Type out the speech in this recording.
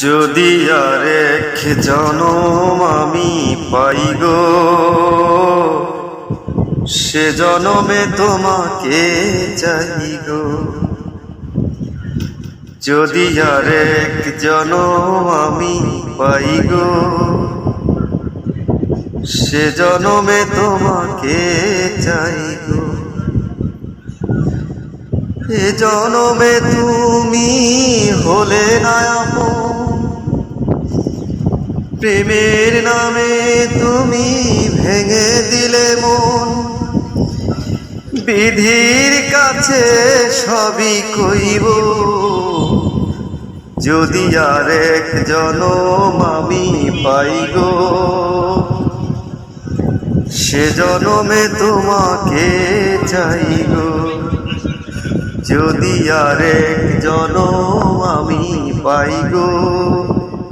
যদি আরেক জনম আমি পাই গো, সে জনমে তোমাকে চাই গো। যদি আরেক জনম আমি পাই গো, সে জনমে তোমাকে চাই গো। এ জনমে তুমি হলে না আপন, প্রেমের নামে তুমি ভেঙে দিলে মন। বিধির কাছে সবই কইব, যদি আরেক জনম আমি পাই গো, সে জনমে তোমাকে চাই গো। যদি আরেক জনম আমি পাই গো,